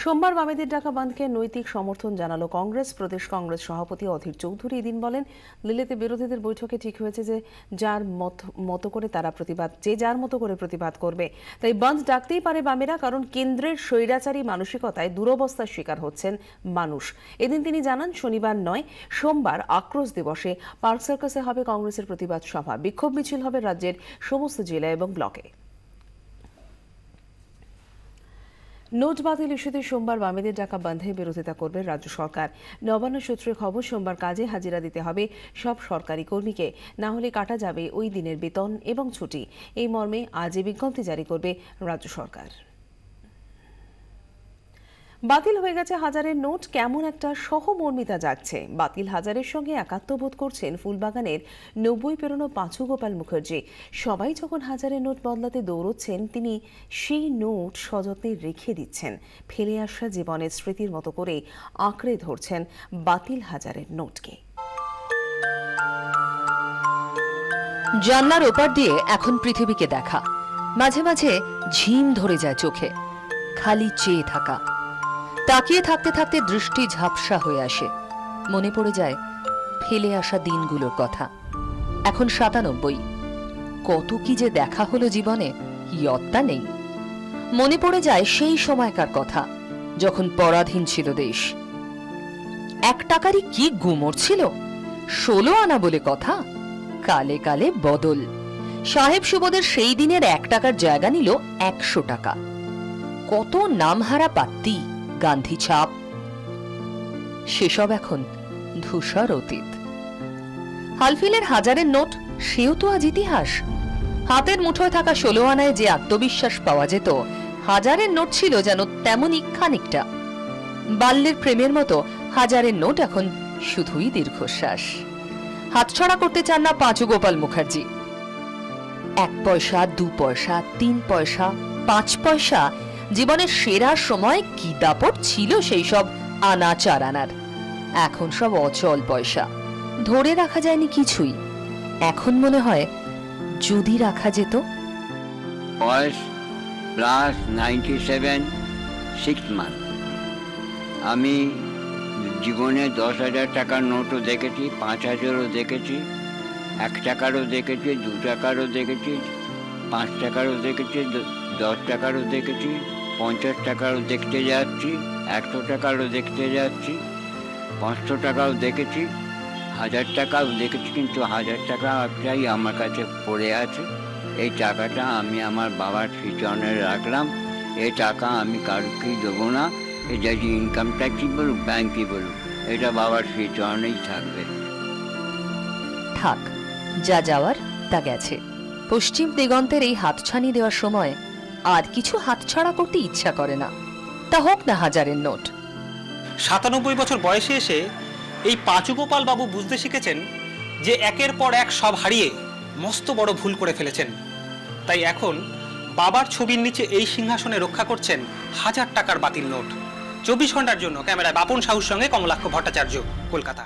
সোমবার বামেদের ডাকা বন্ধকে নৈতিক সমর্থন জানালো কংগ্রেস। প্রদেশ কংগ্রেস সভাপতি অধীর চৌধুরী এদিন বলেন, দিল্লিতে বিরোধীদের বৈঠকে ঠিক হয়েছে যে যার মতো করে প্রতিবাদ করবে। তাই বন্ধ ডাকতেই পারে বামেরা, কারণ কেন্দ্রের স্বৈরাচারী মানসিকতায় দুরবস্থার শিকার হচ্ছেন মানুষ। এদিন তিনি জানান, শনিবার নয় সোমবার আক্রোশ দিবসে পার্ক সার্কাসে হবে কংগ্রেসের প্রতিবাদ সভা। বিক্ষোভ মিছিল হবে রাজ্যের সমস্ত জেলা এবং ব্লকে। নোট বাতিল ইস্যুতে সোমবার বামেদের ডাকা বন্ধে বিরোধিতা করবে রাজ্য সরকার। নবান্ন সূত্রে খবর, সোমবার কাজে হাজিরা দিতে হবে সব সরকারি কর্মীকে, না হলে কাটা যাবে ওই দিনের বেতন এবং ছুটি। এই মর্মে আজই বিজ্ঞপ্তি জারি করবে রাজ্য সরকার। বাতিল হয়ে গেছে হাজারের নোট, কেমন একটা সহমর্মিতা জাগছে। বাতিল হাজারের সঙ্গে একাত্মবোধ করছেন ফুলবাগানের 90 পেরোনো পাঁচু গোপাল মুখার্জি। সবাই যখন হাজারের নোট বদলাতে দৌড়চ্ছেন, তিনি সেই নোট সযত্নে রেখে দিচ্ছেন। ফেলে আসা জীবনের স্মৃতির মতো করে আঁকড়ে ধরছেন বাতিল হাজারের নোটকে। জানলার ওপার দিয়ে এখন পৃথিবীকে দেখা, মাঝে মাঝে ঝিম ধরে যায় চোখে। খালি চেয়ে থাকা, তাকিয়ে থাকতে থাকতে দৃষ্টি ঝাপসা হয়ে আসে। মনে পড়ে যায় ফেলে আসা দিনগুলোর কথা। এখন 97, কত কি যে দেখা হলো জীবনে, ইয়ত্তা নেই। মনে পড়ে যায় সেই সময়কার কথা, যখন পরাধীন ছিল দেশ। 1 টাকারই কি গুমর ছিল, 16 আনা বলে কথা। কালে কালে বদল। সাহেব সুবোধের সেই দিনের 1 টাকার জায়গা নিল 100 টাকা। কত নামহারা পাত্তি, গান্ধী ছাপ, সেসব এখন ধূসর অতীত। হালফিলের হাজারের নোট, সেও তো আজ ইতিহাস। হাতের মুঠোয় থাকা 16 আনায় যে আত্মবিশ্বাস পাওয়া যেত, হাজারের নোট ছিল যেন তেমনই খানিকটা। বাল্যের প্রেমের মতো হাজারের নোট এখন শুধুই দীর্ঘশ্বাস। হাতছাড়া করতে চান না পাঁচু গোপাল মুখার্জি। 1 পয়সা, 2 পয়সা, 3 পয়সা, 5 পয়সা, জীবনের সেরা সময় কি দাপট ছিল সেই সব আনা 4 আনার। এখন সব অচল পয়সা, ধরে রাখা যায়নি কিছুই। এখন মনে হয় যদি রাখা যেত। বয়স প্লাস 97, 6 মান্থ। আমি জীবনে 10,000 টাকার নোটও দেখেছি, 5,000ও দেখেছি, 1 টাকারও দেখেছি, 2 টাকারও দেখেছি, 5 টাকারও দেখেছি, 10 টাকারও দেখেছি, 50 টাকারও দেখতে যাচ্ছি, 100 টাকারও দেখতে যাচ্ছি, 500 টাকাও দেখেছি, 1000 টাকাও দেখেছি। কিন্তু 1000 টাকাটাই আমার কাছে পড়ে আছে। এই টাকাটা আমি আমার বাবার ফিউচারে রাখলাম। এই টাকা আমি কারোকেই দেবো না। এটা যে ইনকাম ট্যাক্সই বলুক, ব্যাংকই বলুক, এটা বাবার ফিউচারেই থাকবে। থাক, যা যাওয়ার তা গেছে। পশ্চিম দিগন্তের এই হাতছানি দেওয়ার সময় আর কিছু হাতছাড়া করতে ইচ্ছা করে না। তা হোক না হাজারের নোট। 97 বছর বয়সে এসে এই পাঁচু গোপাল বাবু বুঝতে শিখেছেন যে একের পর এক সব হারিয়ে মস্ত বড় ভুল করে ফেলেছেন। তাই এখন বাবার ছবির নিচে এই সিংহাসনে রক্ষা করছেন 1000 টাকার বাতিল নোট। 24 ঘন্টার জন্য ক্যামেরায় বাপন সাহুর সঙ্গে কমলাক্ষ ভট্টাচার্য, কলকাতা।